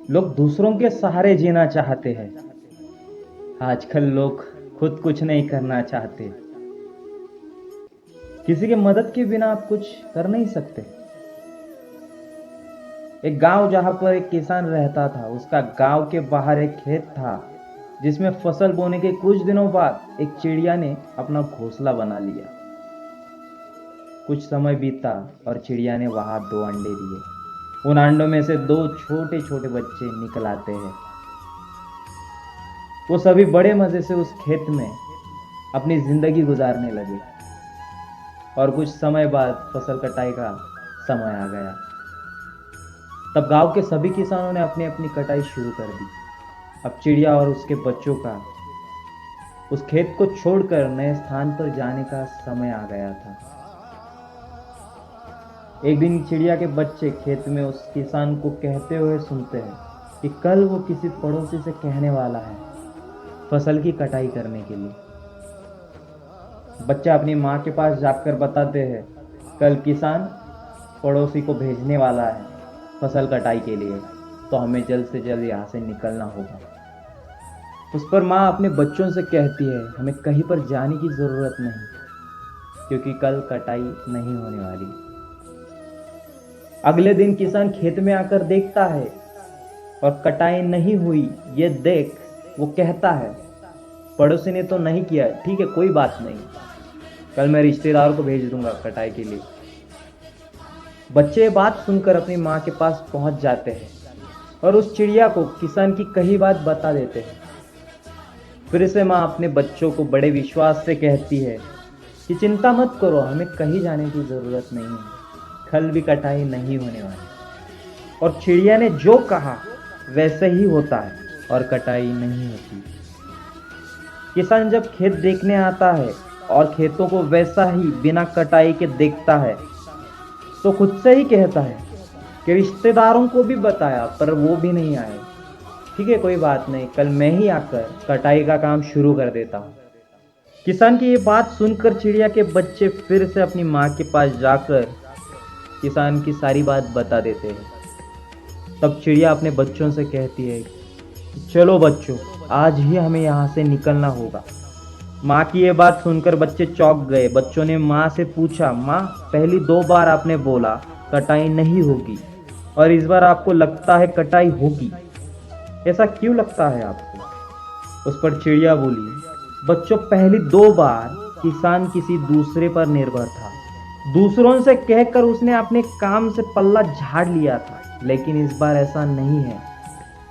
लोग दूसरों के सहारे जीना चाहते हैं। आजकल लोग खुद कुछ नहीं करना चाहते। किसी के मदद के बिना आप कुछ कर नहीं सकते। एक गांव जहां पर एक किसान रहता था, उसका गांव के बाहर एक खेत था जिसमें फसल बोने के कुछ दिनों बाद एक चिड़िया ने अपना घोंसला बना लिया। कुछ समय बीता और चिड़िया ने वहां 2 अंडे दिए। उन अंडों में से 2 छोटे छोटे बच्चे निकल आते हैं। वो सभी बड़े मजे से उस खेत में अपनी जिंदगी गुजारने लगे। और कुछ समय बाद फसल कटाई का समय आ गया। तब गांव के सभी किसानों ने अपनी अपनी कटाई शुरू कर दी। अब चिड़िया और उसके बच्चों का उस खेत को छोड़कर नए स्थान पर जाने का समय आ गया था। एक दिन चिड़िया के बच्चे खेत में उस किसान को कहते हुए सुनते हैं कि कल वो किसी पड़ोसी से कहने वाला है फसल की कटाई करने के लिए। बच्चा अपनी माँ के पास जाकर बताते हैं, कल किसान पड़ोसी को भेजने वाला है फसल कटाई के लिए, तो हमें जल्द से जल्द यहाँ से निकलना होगा। उस पर माँ अपने बच्चों से कहती है, हमें कहीं पर जाने की जरूरत नहीं, क्योंकि कल कटाई नहीं होने वाली। अगले दिन किसान खेत में आकर देखता है और कटाई नहीं हुई ये देख वो कहता है, पड़ोसी ने तो नहीं किया, ठीक है कोई बात नहीं, कल मैं रिश्तेदार को भेज दूंगा कटाई के लिए। बच्चे ये बात सुनकर अपनी माँ के पास पहुंच जाते हैं और उस चिड़िया को किसान की कही बात बता देते हैं। फिर से माँ अपने बच्चों को बड़े विश्वास से कहती है कि चिंता मत करो, हमें कहीं जाने की जरूरत नहीं है, कल भी कटाई नहीं होने वाली। और चिड़िया ने जो कहा वैसे ही होता है और कटाई नहीं होती। किसान जब खेत देखने आता है और खेतों को वैसा ही बिना कटाई के देखता है, तो खुद से ही कहता है कि रिश्तेदारों को भी बताया पर वो भी नहीं आए, ठीक है कोई बात नहीं, कल मैं ही आकर कटाई का काम शुरू कर देता हूँ। किसान की ये बात सुनकर चिड़िया के बच्चे फिर से अपनी माँ के पास जाकर किसान की सारी बात बता देते हैं। तब चिड़िया अपने बच्चों से कहती है, चलो बच्चों, आज ही हमें यहाँ से निकलना होगा। माँ की ये बात सुनकर बच्चे चौंक गए। बच्चों ने माँ से पूछा, माँ पहली 2 बार आपने बोला कटाई नहीं होगी और इस बार आपको लगता है कटाई होगी, ऐसा क्यों लगता है आपको? उस पर चिड़िया बोली, बच्चों पहली 2 बार किसान किसी दूसरे पर निर्भर था, दूसरों से कहकर उसने अपने काम से पल्ला झाड़ लिया था, लेकिन इस बार ऐसा नहीं है।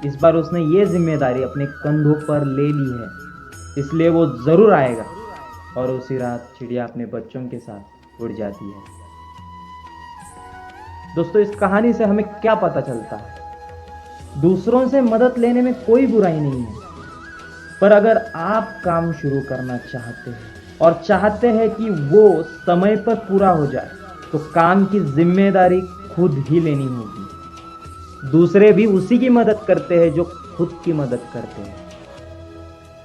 इस बार उसने ये जिम्मेदारी अपने कंधों पर ले ली है, इसलिए वो जरूर आएगा। और उसी रात चिड़िया अपने बच्चों के साथ उड़ जाती है। दोस्तों, इस कहानी से हमें क्या पता चलता है? दूसरों से मदद लेने में कोई बुराई नहीं है, पर अगर आप काम शुरू करना चाहते हैं और चाहते हैं कि वो समय पर पूरा हो जाए, तो काम की जिम्मेदारी खुद ही लेनी होगी। दूसरे भी उसी की मदद करते हैं जो खुद की मदद करते हैं।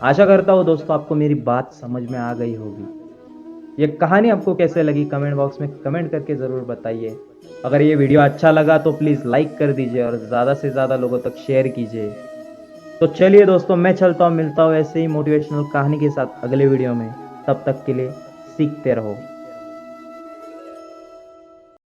आशा करता हूँ दोस्तों आपको मेरी बात समझ में आ गई होगी। ये कहानी आपको कैसे लगी कमेंट बॉक्स में कमेंट करके ज़रूर बताइए। अगर ये वीडियो अच्छा लगा तो प्लीज़ लाइक कर दीजिए और ज़्यादा से ज़्यादा लोगों तक शेयर कीजिए। तो चलिए दोस्तों, मैं चलता हूँ, मिलता हूँ ऐसे ही मोटिवेशनल कहानी के साथ अगले वीडियो में। तब तक के लिए सीखते रहो।